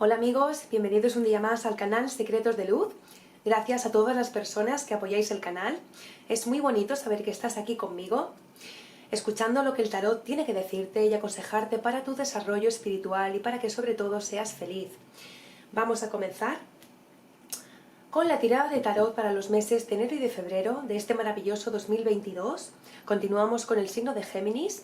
Hola amigos, bienvenidos un día más al canal Secretos de Luz. Gracias a todas las personas que apoyáis el canal. Es muy bonito saber que estás aquí conmigo, escuchando lo que el tarot tiene que decirte y aconsejarte para tu desarrollo espiritual y para que sobre todo seas feliz. Vamos a comenzar con la tirada de tarot para los meses de enero y de febrero de este maravilloso 2022. Continuamos con el signo de Géminis,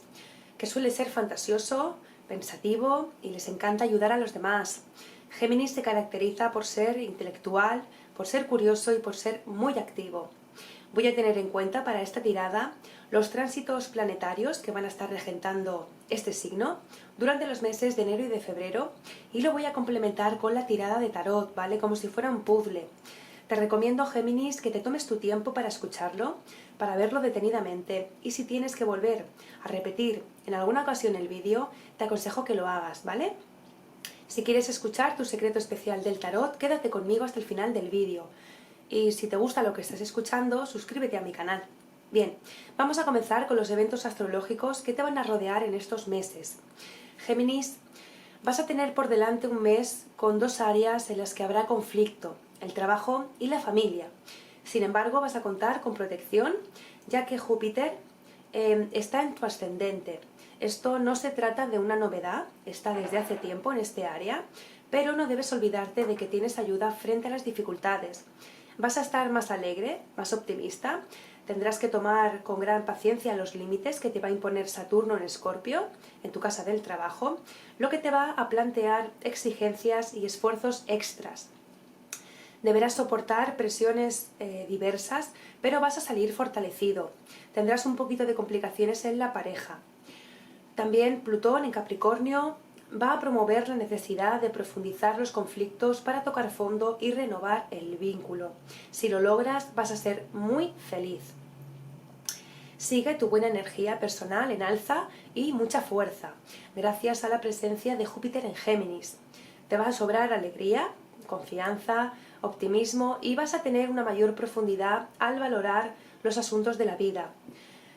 que suele ser fantasioso, pensativo y les encanta ayudar a los demás. Géminis se caracteriza por ser intelectual, por ser curioso y por ser muy activo. Voy a tener en cuenta para esta tirada los tránsitos planetarios que van a estar regentando este signo durante los meses de enero y de febrero, y lo voy a complementar con la tirada de tarot, ¿vale? Como si fuera un puzzle. Te recomiendo, Géminis, que te tomes tu tiempo para escucharlo, para verlo detenidamente, y si tienes que volver a repetir en alguna ocasión el vídeo, te aconsejo que lo hagas, ¿vale? Si quieres escuchar tu secreto especial del tarot, quédate conmigo hasta el final del vídeo. Y si te gusta lo que estás escuchando, suscríbete a mi canal. Bien, vamos a comenzar con los eventos astrológicos que te van a rodear en estos meses. Géminis, vas a tener por delante un mes con dos áreas en las que habrá conflicto: el trabajo y la familia. Sin embargo, vas a contar con protección, ya que Júpiter está en tu ascendente. Esto no se trata de una novedad, está desde hace tiempo en este área, pero no debes olvidarte de que tienes ayuda frente a las dificultades. Vas a estar más alegre, más optimista, tendrás que tomar con gran paciencia los límites que te va a imponer Saturno en Escorpio, en tu casa del trabajo, lo que te va a plantear exigencias y esfuerzos extras. Deberás soportar presiones diversas, pero vas a salir fortalecido. Tendrás un poquito de complicaciones en la pareja. También Plutón en Capricornio va a promover la necesidad de profundizar los conflictos para tocar fondo y renovar el vínculo. Si lo logras, vas a ser muy feliz. Sigue tu buena energía personal en alza y mucha fuerza, gracias a la presencia de Júpiter en Géminis. Te va a sobrar alegría, confianza, optimismo y vas a tener una mayor profundidad al valorar los asuntos de la vida.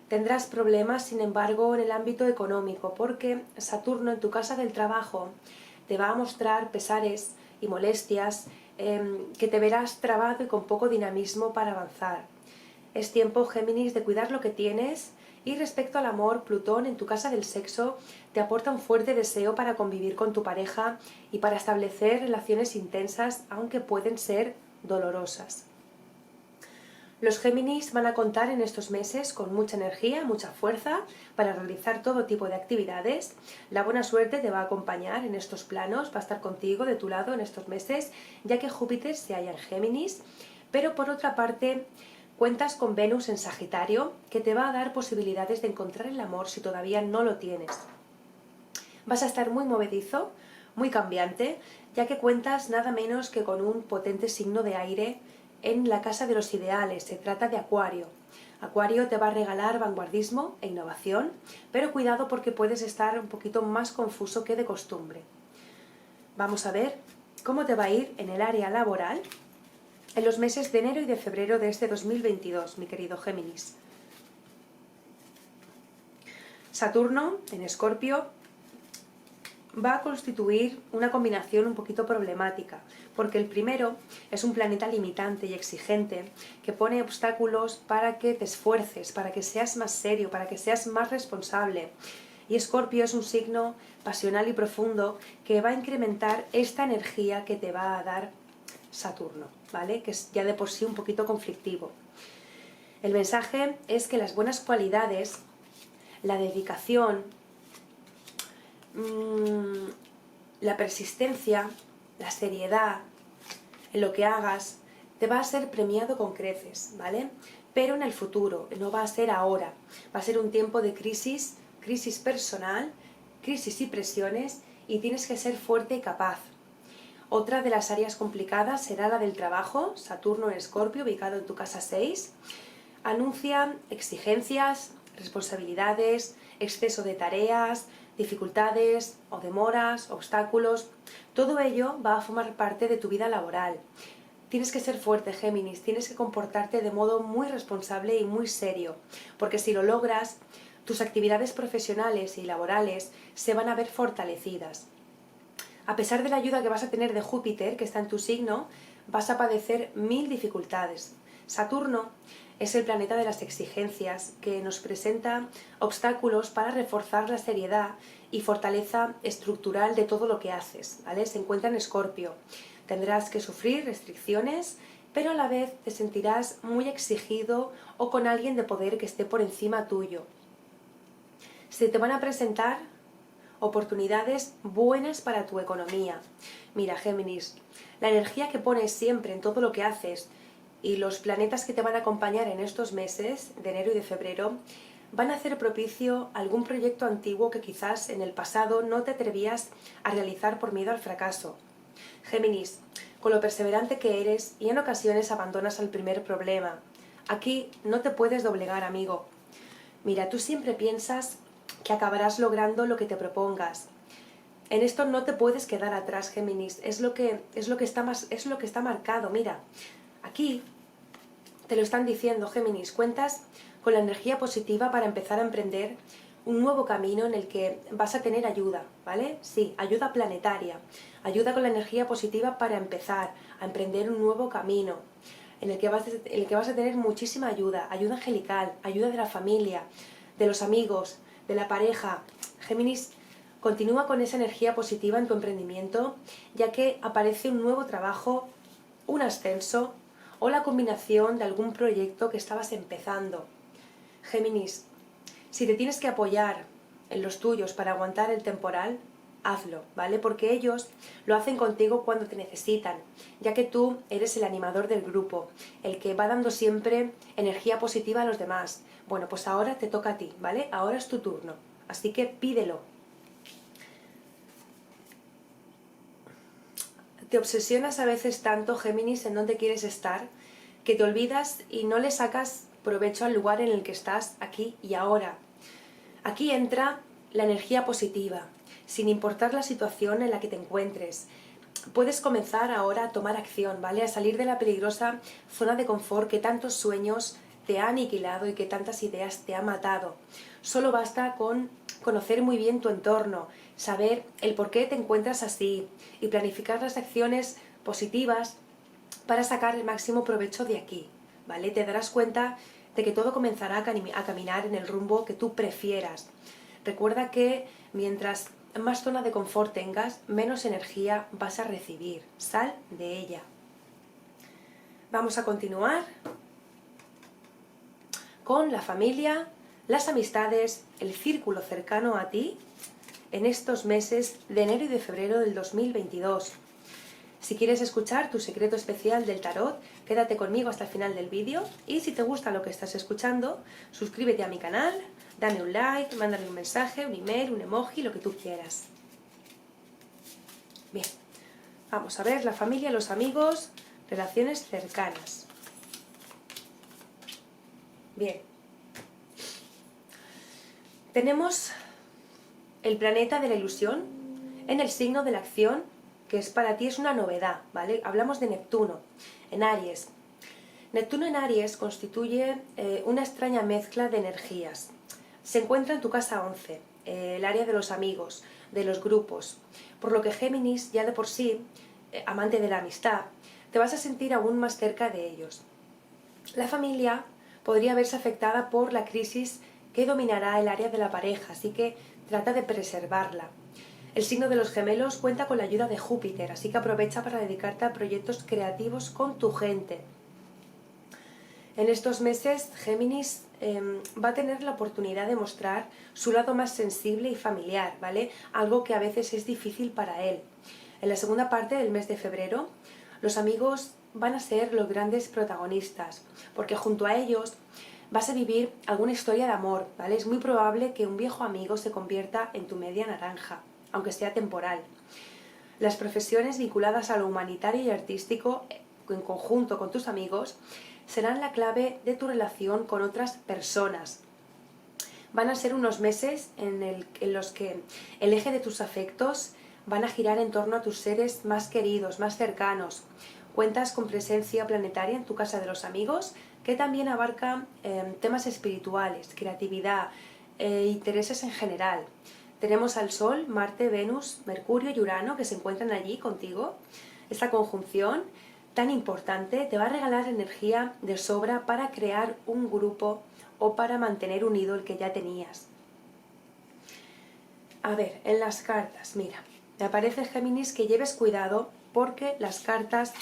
Tendrás problemas, sin embargo, en el ámbito económico, porque Saturno en tu casa del trabajo te va a mostrar pesares y molestias que te verás trabado y con poco dinamismo para avanzar. Es tiempo, Géminis, de cuidar lo que tienes. Y respecto al amor, Plutón en tu casa del sexo te aporta un fuerte deseo para convivir con tu pareja y para establecer relaciones intensas, aunque pueden ser dolorosas. Los Géminis van a contar en estos meses con mucha energía, mucha fuerza para realizar todo tipo de actividades. La buena suerte te va a acompañar en estos planos, va a estar contigo de tu lado en estos meses, ya que Júpiter se halla en Géminis, pero por otra parte cuentas con Venus en Sagitario, que te va a dar posibilidades de encontrar el amor si todavía no lo tienes. Vas a estar muy movedizo, muy cambiante, ya que cuentas nada menos que con un potente signo de aire en la casa de los ideales. Se trata de Acuario. Acuario te va a regalar vanguardismo e innovación, pero cuidado porque puedes estar un poquito más confuso que de costumbre. Vamos a ver cómo te va a ir en el área laboral en los meses de enero y de febrero de este 2022, mi querido Géminis. Saturno en Escorpio va a constituir una combinación un poquito problemática, porque el primero es un planeta limitante y exigente que pone obstáculos para que te esfuerces, para que seas más serio, para que seas más responsable. Y Escorpio es un signo pasional y profundo que va a incrementar esta energía que te va a dar Saturno, ¿vale? Que es ya de por sí un poquito conflictivo. El mensaje es que las buenas cualidades, la dedicación, la persistencia, la seriedad en lo que hagas, te va a ser premiado con creces, ¿vale? Pero en el futuro, no va a ser ahora. Va a ser un tiempo de crisis, crisis personal, crisis y presiones, y tienes que ser fuerte y capaz. Otra de las áreas complicadas será la del trabajo. Saturno en Escorpio, ubicado en tu casa 6, anuncia exigencias, responsabilidades, exceso de tareas, dificultades o demoras, obstáculos. Todo ello va a formar parte de tu vida laboral. Tienes que ser fuerte, Géminis, tienes que comportarte de modo muy responsable y muy serio, porque si lo logras, tus actividades profesionales y laborales se van a ver fortalecidas. A pesar de la ayuda que vas a tener de Júpiter, que está en tu signo, vas a padecer 1000 dificultades. Saturno es el planeta de las exigencias, que nos presenta obstáculos para reforzar la seriedad y fortaleza estructural de todo lo que haces, ¿vale? Se encuentra en Escorpio. Tendrás que sufrir restricciones, pero a la vez te sentirás muy exigido o con alguien de poder que esté por encima tuyo. Se te van a presentar oportunidades buenas para tu economía. Mira, Géminis, la energía que pones siempre en todo lo que haces y los planetas que te van a acompañar en estos meses de enero y de febrero van a hacer propicio algún proyecto antiguo que quizás en el pasado no te atrevías a realizar por miedo al fracaso. Géminis, con lo perseverante que eres y en ocasiones abandonas al primer problema. Aquí no te puedes doblegar, amigo. Mira, tú siempre piensas que acabarás logrando lo que te propongas. En esto no te puedes quedar atrás, Géminis. Es lo que está marcado. Mira, aquí te lo están diciendo, Géminis. Cuentas con la energía positiva para empezar a emprender un nuevo camino en el que vas a tener ayuda, ¿vale? Sí, ayuda planetaria. Ayuda con la energía positiva para empezar a emprender un nuevo camino en el que vas a tener muchísima ayuda. Ayuda angelical, ayuda de la familia, de los amigos, de la pareja. Géminis, continúa con esa energía positiva en tu emprendimiento, ya que aparece un nuevo trabajo, un ascenso o la combinación de algún proyecto que estabas empezando. Géminis, si te tienes que apoyar en los tuyos para aguantar el temporal, hazlo, ¿vale? Porque ellos lo hacen contigo cuando te necesitan, ya que tú eres el animador del grupo, el que va dando siempre energía positiva a los demás. Bueno, pues ahora te toca a ti, ¿vale? Ahora es tu turno, así que pídelo. Te obsesionas a veces tanto, Géminis, en dónde quieres estar, que te olvidas y no le sacas provecho al lugar en el que estás aquí y ahora. Aquí entra la energía positiva, sin importar la situación en la que te encuentres. Puedes comenzar ahora a tomar acción, ¿vale? A salir de la peligrosa zona de confort que tantos sueños te ha aniquilado y que tantas ideas te ha matado. Solo basta con conocer muy bien tu entorno, saber el por qué te encuentras así y planificar las acciones positivas para sacar el máximo provecho de aquí, ¿vale? Te darás cuenta de que todo comenzará a caminar en el rumbo que tú prefieras. Recuerda que mientras más zona de confort tengas, menos energía vas a recibir. Sal de ella. Vamos a continuar con la familia, las amistades, el círculo cercano a ti en estos meses de enero y de febrero del 2022. Si quieres escuchar tu secreto especial del tarot, quédate conmigo hasta el final del vídeo y si te gusta lo que estás escuchando, suscríbete a mi canal, dame un like, mándame un mensaje, un email, un emoji, lo que tú quieras. Bien, vamos a ver la familia, los amigos, relaciones cercanas. Bien, tenemos el planeta de la ilusión en el signo de la acción, que es para ti es una novedad, ¿vale? Hablamos de Neptuno en Aries. Neptuno en Aries constituye una extraña mezcla de energías. Se encuentra en tu casa 11, el área de los amigos, de los grupos, por lo que Géminis, ya de por sí, amante de la amistad, te vas a sentir aún más cerca de ellos. La familia podría verse afectada por la crisis que dominará el área de la pareja, así que trata de preservarla. El signo de los gemelos cuenta con la ayuda de Júpiter, así que aprovecha para dedicarte a proyectos creativos con tu gente. En estos meses, Géminis va a tener la oportunidad de mostrar su lado más sensible y familiar, ¿vale? Algo que a veces es difícil para él. En la segunda parte del mes de febrero, los amigos van a ser los grandes protagonistas, porque junto a ellos vas a vivir alguna historia de amor, ¿vale? Es muy probable que un viejo amigo se convierta en tu media naranja, aunque sea temporal. Las profesiones vinculadas a lo humanitario y artístico, en conjunto con tus amigos, serán la clave de tu relación con otras personas. Van a ser unos meses en los que el eje de tus afectos van a girar en torno a tus seres más queridos, más cercanos. Cuentas con presencia planetaria en tu casa de los amigos, que también abarca temas espirituales, creatividad, intereses en general. tenemos al Sol, Marte, Venus, Mercurio y Urano que se encuentran allí contigo. Esta conjunción tan importante te va a regalar energía de sobra para crear un grupo o para mantener unido el que ya tenías. A ver, en las cartas, mira, me aparece, Géminis, que lleves cuidado porque las cartas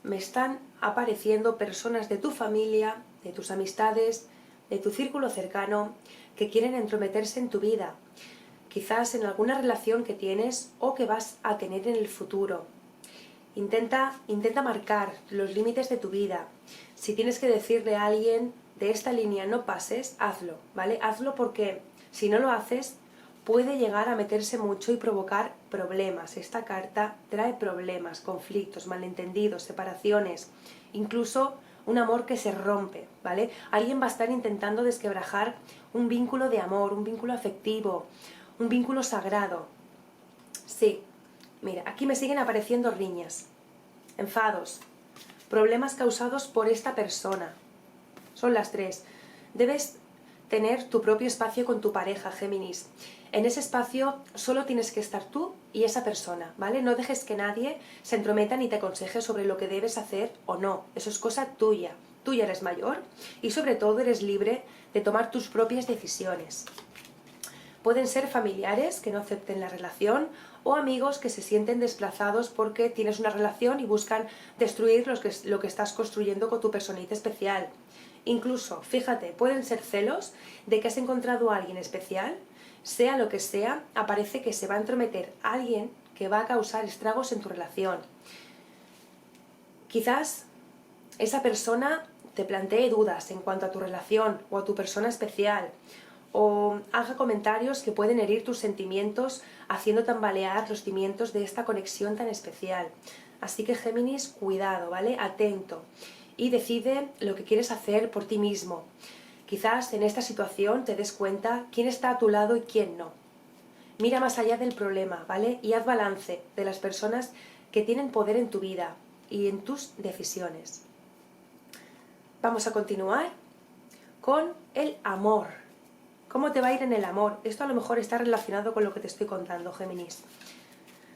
me están apareciendo personas de tu familia, de tus amistades, de tu círculo cercano, que quieren entrometerse en tu vida, quizás en alguna relación que tienes o que vas a tener en el futuro. Intenta marcar los límites de tu vida. Si tienes que decirle a alguien, de esta línea no pases, hazlo, ¿vale? Hazlo porque si no lo haces, puede llegar a meterse mucho y provocar problemas. Esta carta trae problemas, conflictos, malentendidos, separaciones, incluso un amor que se rompe, ¿vale? Alguien va a estar intentando desquebrajar un vínculo de amor, un vínculo afectivo, un vínculo sagrado. Sí, mira, aquí me siguen apareciendo riñas, enfados, problemas causados por esta persona. Son las tres. Debes tener tu propio espacio con tu pareja, Géminis. En ese espacio solo tienes que estar tú y esa persona, ¿vale? No dejes que nadie se entrometa ni te aconseje sobre lo que debes hacer o no. Eso es cosa tuya. Tú ya eres mayor y sobre todo eres libre de tomar tus propias decisiones. Pueden ser familiares que no acepten la relación o amigos que se sienten desplazados porque tienes una relación y buscan destruir lo que estás construyendo con tu personita especial. Incluso, fíjate, pueden ser celos de que has encontrado a alguien especial, sea lo que sea, aparece que se va a entrometer alguien que va a causar estragos en tu relación. Quizás esa persona te plantee dudas en cuanto a tu relación o a tu persona especial, o haga comentarios que pueden herir tus sentimientos, haciendo tambalear los cimientos de esta conexión tan especial. Así que, Géminis, cuidado, ¿vale? Atento. Y decide lo que quieres hacer por ti mismo. Quizás en esta situación te des cuenta quién está a tu lado y quién no. Mira más allá del problema, ¿vale? Y haz balance de las personas que tienen poder en tu vida y en tus decisiones. Vamos a continuar con el amor. ¿Cómo te va a ir en el amor? Esto a lo mejor está relacionado con lo que te estoy contando, Géminis.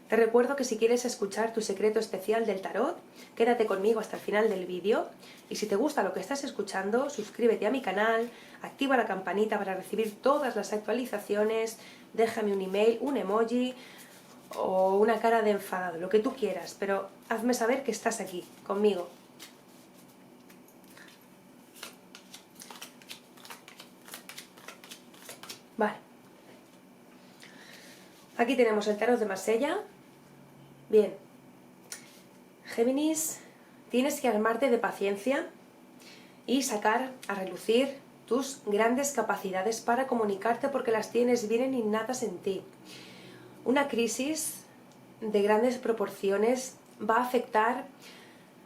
Te recuerdo que si quieres escuchar tu secreto especial del tarot, quédate conmigo hasta el final del vídeo. Y si te gusta lo que estás escuchando, suscríbete a mi canal, activa la campanita para recibir todas las actualizaciones, déjame un email, un emoji o una cara de enfadado, lo que tú quieras, pero hazme saber que estás aquí, conmigo. Vale. Aquí tenemos el tarot de Marsella. Bien. Géminis, tienes que armarte de paciencia y sacar a relucir tus grandes capacidades para comunicarte porque las tienes, vienen innatas en ti. Una crisis de grandes proporciones va a afectar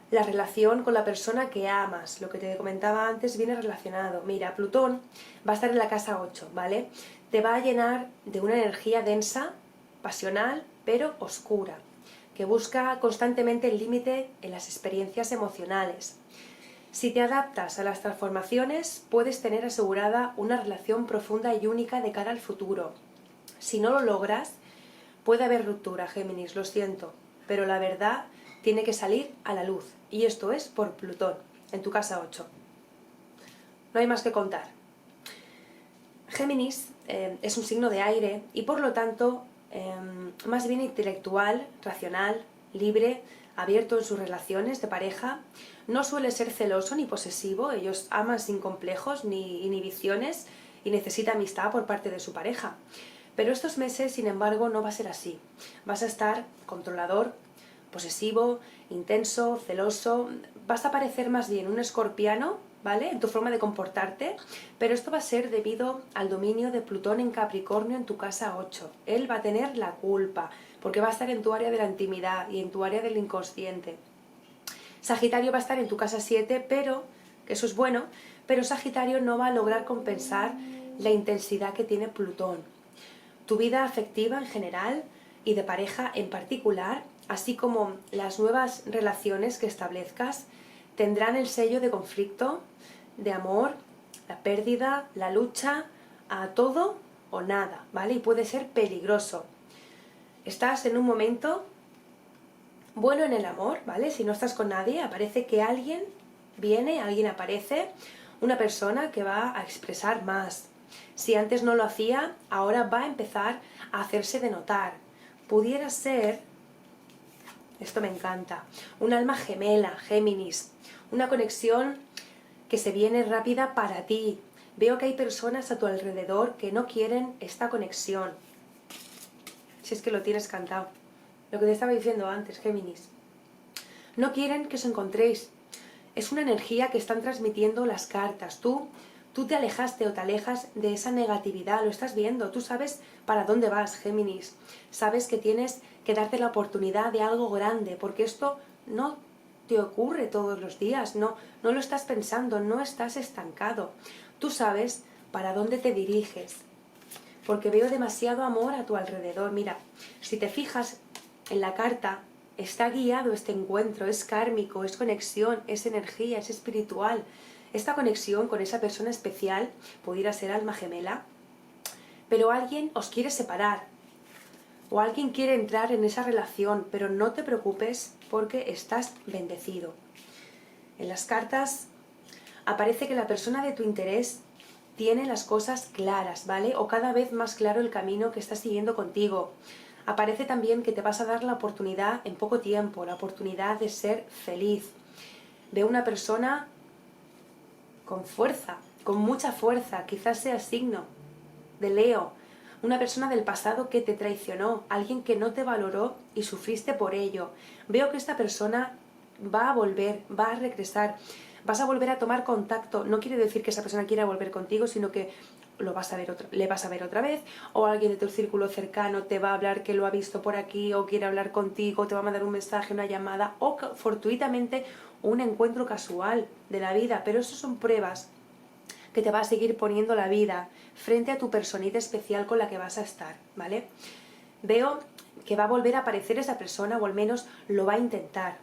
la relación con la persona que amas. Lo que te comentaba antes viene relacionado. Mira, Plutón va a estar en la casa 8, ¿vale? Te va a llenar de una energía densa, pasional, pero oscura, que busca constantemente el límite en las experiencias emocionales. Si te adaptas a las transformaciones, puedes tener asegurada una relación profunda y única de cara al futuro. Si no lo logras, puede haber ruptura, Géminis, lo siento, pero la verdad tiene que salir a la luz, y esto es por Plutón, en tu casa 8. No hay más que contar. Géminis es un signo de aire y por lo tanto más bien intelectual, racional, libre, abierto en sus relaciones de pareja. No suele ser celoso ni posesivo, ellos aman sin complejos ni inhibiciones y necesita amistad por parte de su pareja. Pero estos meses, sin embargo, no va a ser así. Vas a estar controlador, posesivo, intenso, celoso. Vas a parecer más bien un escorpiano, ¿vale? En tu forma de comportarte, pero esto va a ser debido al dominio de Plutón en Capricornio en tu casa 8. Él va a tener la culpa, porque va a estar en tu área de la intimidad y en tu área del inconsciente. Sagitario va a estar en tu casa 7, pero, que eso es bueno, pero Sagitario no va a lograr compensar la intensidad que tiene Plutón. Tu vida afectiva en general y de pareja en particular, así como las nuevas relaciones que establezcas, tendrán el sello de conflicto, de amor, la pérdida, la lucha, a todo o nada, ¿vale? Y puede ser peligroso. Estás en un momento bueno en el amor, ¿vale? Si no estás con nadie, aparece que alguien viene, alguien aparece, una persona que va a expresar más. Si antes no lo hacía, ahora va a empezar a hacerse de notar. Pudiera ser, esto me encanta, un alma gemela, Géminis, una conexión que se viene rápida para ti. Veo que hay personas a tu alrededor que no quieren esta conexión. Si es que lo tienes cantado. Lo que te estaba diciendo antes, Géminis. No quieren que os encontréis. Es una energía que están transmitiendo las cartas. Tú te alejaste o te alejas de esa negatividad, lo estás viendo. Tú sabes para dónde vas, Géminis. Sabes que tienes que darte la oportunidad de algo grande, porque esto no te ocurre todos los días, no lo estás pensando, no estás estancado. Tú sabes para dónde te diriges, porque veo demasiado amor a tu alrededor. Mira, si te fijas en la carta, está guiado este encuentro, es kármico, es conexión, es energía, es espiritual. Esta conexión con esa persona especial pudiera ser alma gemela, pero alguien os quiere separar o alguien quiere entrar en esa relación, pero no te preocupes porque estás bendecido. En las cartas aparece que la persona de tu interés tiene las cosas claras, ¿vale? O cada vez más claro el camino que está siguiendo contigo. Aparece también que te vas a dar la oportunidad en poco tiempo, la oportunidad de ser feliz. Veo una persona con fuerza, con mucha fuerza, quizás sea signo de Leo, una persona del pasado que te traicionó, alguien que no te valoró y sufriste por ello. Veo que esta persona va a volver, va a regresar, vas a volver a tomar contacto. No quiere decir que esa persona quiera volver contigo, sino que le vas a ver otra vez, o alguien de tu círculo cercano te va a hablar que lo ha visto por aquí, o quiere hablar contigo, te va a mandar un mensaje, una llamada, o fortuitamente un encuentro casual de la vida. Pero eso son pruebas que te va a seguir poniendo la vida frente a tu personita especial con la que vas a estar, ¿vale? Veo que va a volver a aparecer esa persona, o al menos lo va a intentar.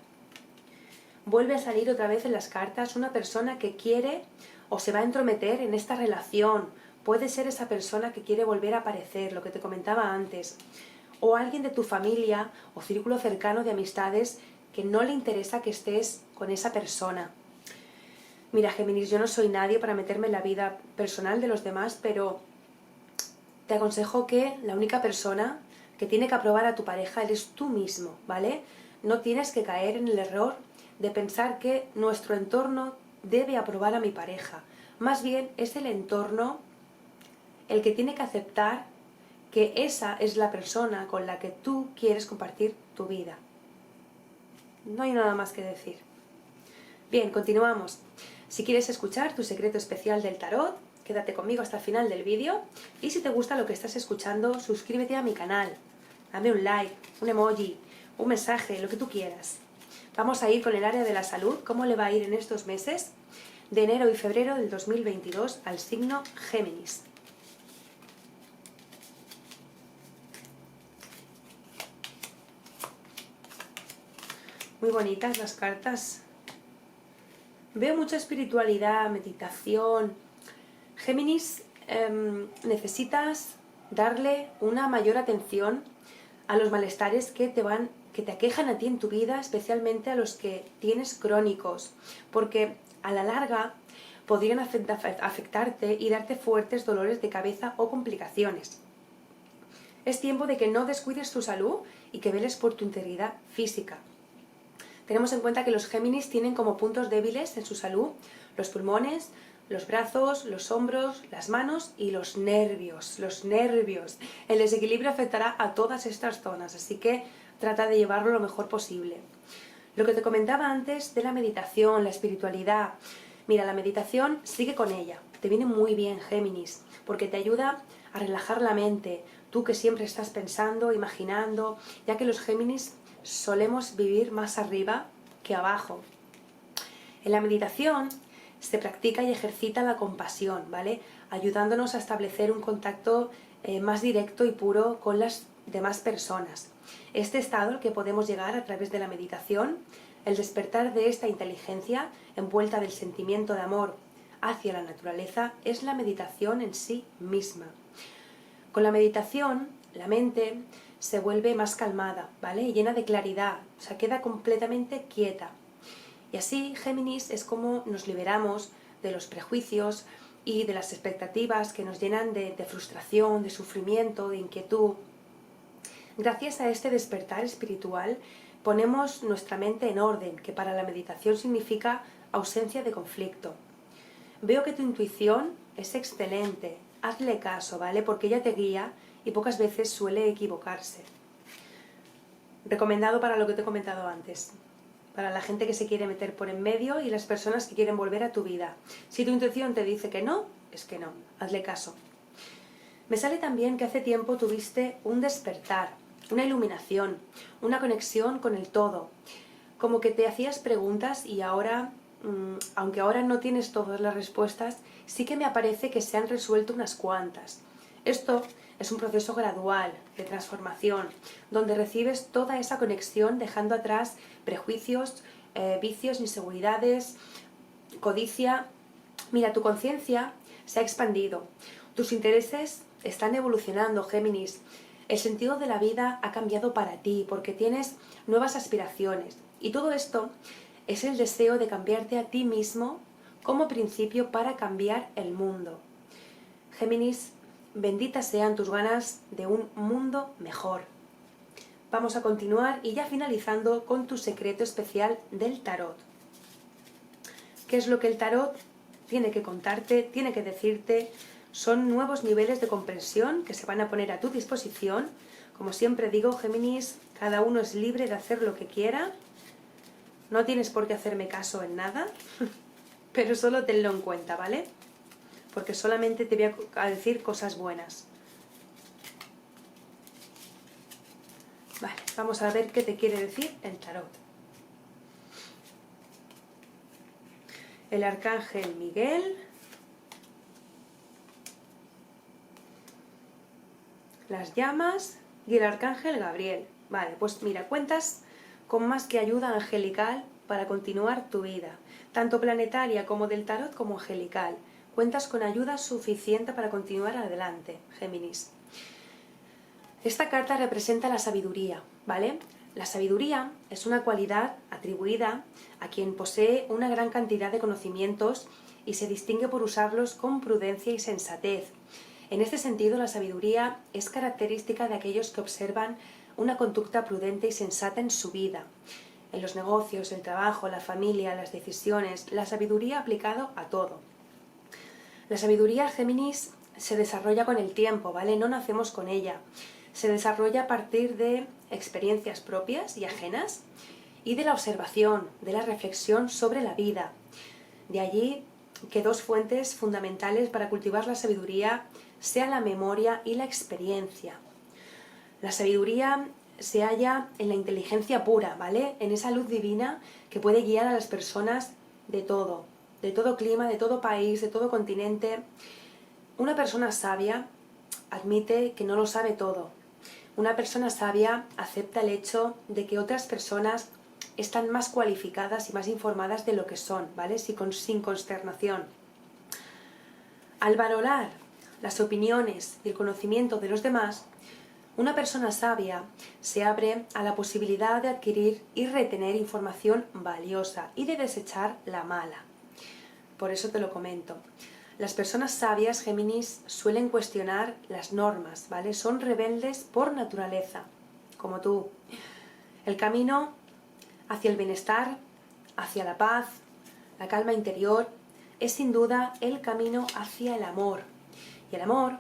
Vuelve a salir otra vez en las cartas una persona que quiere o se va a entrometer en esta relación. Puede ser esa persona que quiere volver a aparecer, lo que te comentaba antes. O alguien de tu familia o círculo cercano de amistades que no le interesa que estés con esa persona. Mira, Géminis, yo no soy nadie para meterme en la vida personal de los demás, pero te aconsejo que la única persona que tiene que aprobar a tu pareja eres tú mismo, ¿vale? No tienes que caer en el error de pensar que nuestro entorno debe aprobar a mi pareja. Más bien es el entorno el que tiene que aceptar que esa es la persona con la que tú quieres compartir tu vida. No hay nada más que decir. Bien, continuamos. Si quieres escuchar tu secreto especial del tarot, quédate conmigo hasta el final del vídeo. Y si te gusta lo que estás escuchando, suscríbete a mi canal. Dame un like, un emoji, un mensaje, lo que tú quieras. Vamos a ir con el área de la salud, cómo le va a ir en estos meses de enero y febrero del 2022 al signo Géminis. Muy bonitas las cartas. Veo mucha espiritualidad, meditación. Géminis, necesitas darle una mayor atención a los malestares que te aquejan a ti en tu vida, especialmente a los que tienes crónicos, porque a la larga podrían afectarte y darte fuertes dolores de cabeza o complicaciones. Es tiempo de que no descuides tu salud y que veles por tu integridad física. Tenemos en cuenta que los Géminis tienen como puntos débiles en su salud los pulmones, los brazos, los hombros, las manos y los nervios. Los nervios. El desequilibrio afectará a todas estas zonas, así que trata de llevarlo lo mejor posible. Lo que te comentaba antes de la meditación, la espiritualidad. Mira, la meditación sigue con ella. Te viene muy bien, Géminis, porque te ayuda a relajar la mente. Tú que siempre estás pensando, imaginando, ya que los Géminis solemos vivir más arriba que abajo. En la meditación se practica y ejercita la compasión, ¿vale? Ayudándonos a establecer un contacto más directo y puro con las demás personas. Este estado al que podemos llegar a través de la meditación, el despertar de esta inteligencia envuelta del sentimiento de amor hacia la naturaleza, es la meditación en sí misma. Con la meditación, la mente se vuelve más calmada, ¿vale? Y llena de claridad, o sea, queda completamente quieta. Y así, Géminis, es como nos liberamos de los prejuicios y de las expectativas que nos llenan de frustración, de sufrimiento, de inquietud. Gracias a este despertar espiritual, ponemos nuestra mente en orden, que para la meditación significa ausencia de conflicto. Veo que tu intuición es excelente, hazle caso, ¿vale? Porque ella te guía y pocas veces suele equivocarse. Recomendado para lo que te he comentado antes, para la gente que se quiere meter por en medio y las personas que quieren volver a tu vida. Si tu intuición te dice que no, es que no, hazle caso. Me sale también que hace tiempo tuviste un despertar, una iluminación, una conexión con el todo. Como que te hacías preguntas y ahora, aunque ahora no tienes todas las respuestas, sí que me aparece que se han resuelto unas cuantas. Esto es un proceso gradual de transformación, donde recibes toda esa conexión dejando atrás prejuicios, vicios, inseguridades, codicia. Mira, tu conciencia se ha expandido, tus intereses están evolucionando, Géminis. El sentido de la vida ha cambiado para ti porque tienes nuevas aspiraciones. Y todo esto es el deseo de cambiarte a ti mismo como principio para cambiar el mundo. Géminis, benditas sean tus ganas de un mundo mejor. Vamos a continuar y ya finalizando con tu secreto especial del tarot. ¿Qué es lo que el tarot tiene que contarte, tiene que decirte? Son nuevos niveles de comprensión que se van a poner a tu disposición. Como siempre digo, Géminis, cada uno es libre de hacer lo que quiera. No tienes por qué hacerme caso en nada, pero solo tenlo en cuenta, ¿vale? Porque solamente te voy a decir cosas buenas. Vale, vamos a ver qué te quiere decir el tarot. El arcángel Miguel, las llamas y el arcángel Gabriel. Vale, pues mira, cuentas con más que ayuda angelical para continuar tu vida, tanto planetaria como del tarot como angelical. Cuentas con ayuda suficiente para continuar adelante, Géminis. Esta carta representa la sabiduría, ¿vale? La sabiduría es una cualidad atribuida a quien posee una gran cantidad de conocimientos y se distingue por usarlos con prudencia y sensatez. En este sentido, la sabiduría es característica de aquellos que observan una conducta prudente y sensata en su vida. En los negocios, el trabajo, la familia, las decisiones, la sabiduría aplicado a todo. La sabiduría, Géminis, se desarrolla con el tiempo, ¿vale? No nacemos con ella. Se desarrolla a partir de experiencias propias y ajenas y de la observación, de la reflexión sobre la vida. De allí que dos fuentes fundamentales para cultivar la sabiduría sean la memoria y la experiencia. La sabiduría se halla en la inteligencia pura, ¿vale? En esa luz divina que puede guiar a las personas de todo clima, de todo país, de todo continente. Una persona sabia admite que no lo sabe todo. Una persona sabia acepta el hecho de que otras personas están más cualificadas y más informadas de lo que son, ¿vale? Sin consternación. Al valorar las opiniones y el conocimiento de los demás, una persona sabia se abre a la posibilidad de adquirir y retener información valiosa y de desechar la mala. Por eso te lo comento. Las personas sabias, Géminis, suelen cuestionar las normas, ¿vale? Son rebeldes por naturaleza, como tú. El camino hacia el bienestar, hacia la paz, la calma interior, es sin duda el camino hacia el amor. Y el amor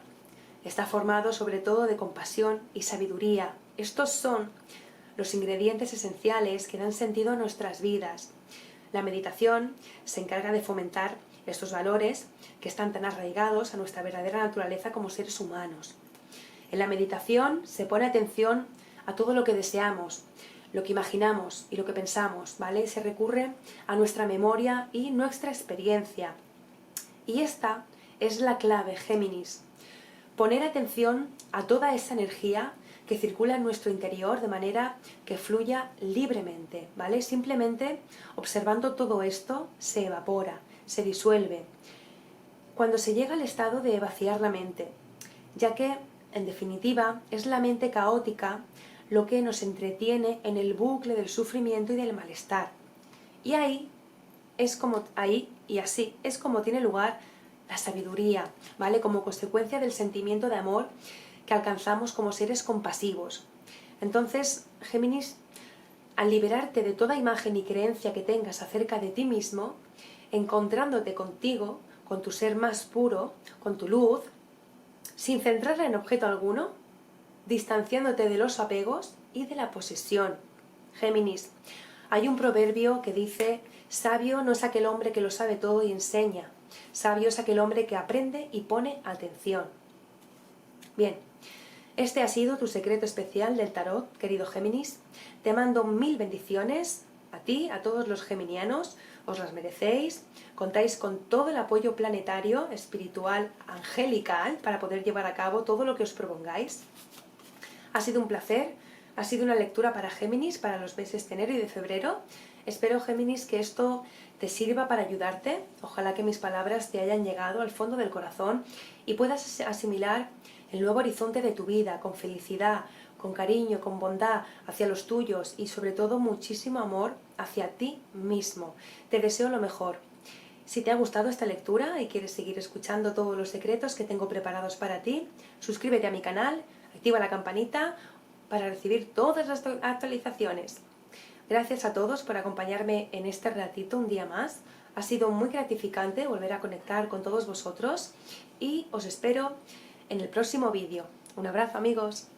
está formado sobre todo de compasión y sabiduría. Estos son los ingredientes esenciales que dan sentido a nuestras vidas. La meditación se encarga de fomentar estos valores que están tan arraigados a nuestra verdadera naturaleza como seres humanos. En la meditación se pone atención a todo lo que deseamos, lo que imaginamos y lo que pensamos, ¿vale? Se recurre a nuestra memoria y nuestra experiencia. Y esta es la clave, Géminis. Poner atención a toda esa energía que circula en nuestro interior de manera que fluya libremente, ¿vale? Simplemente observando todo esto se evapora, se disuelve. Cuando se llega al estado de vaciar la mente, ya que En definitiva, es la mente caótica lo que nos entretiene en el bucle del sufrimiento y del malestar. Y así es como tiene lugar la sabiduría, ¿vale? Como consecuencia del sentimiento de amor que alcanzamos como seres compasivos. Entonces, Géminis, al liberarte de toda imagen y creencia que tengas acerca de ti mismo, encontrándote contigo, con tu ser más puro, con tu luz, sin centrarla en objeto alguno, distanciándote de los apegos y de la posesión. Géminis, hay un proverbio que dice: sabio no es aquel hombre que lo sabe todo y enseña, sabio es aquel hombre que aprende y pone atención. Bien, este ha sido tu secreto especial del tarot, querido Géminis. Te mando 1000 bendiciones a ti, a todos los geminianos, os las merecéis. Contáis con todo el apoyo planetario, espiritual, angelical, para poder llevar a cabo todo lo que os propongáis. Ha sido un placer, ha sido una lectura para Géminis, para los meses de enero y de febrero. Espero, Géminis, que esto te sirva para ayudarte. Ojalá que mis palabras te hayan llegado al fondo del corazón y puedas asimilar el nuevo horizonte de tu vida con felicidad, con cariño, con bondad hacia los tuyos y sobre todo muchísimo amor hacia ti mismo. Te deseo lo mejor. Si te ha gustado esta lectura y quieres seguir escuchando todos los secretos que tengo preparados para ti, suscríbete a mi canal, activa la campanita para recibir todas las actualizaciones. Gracias a todos por acompañarme en este ratito un día más. Ha sido muy gratificante volver a conectar con todos vosotros y os espero en el próximo vídeo. Un abrazo, amigos.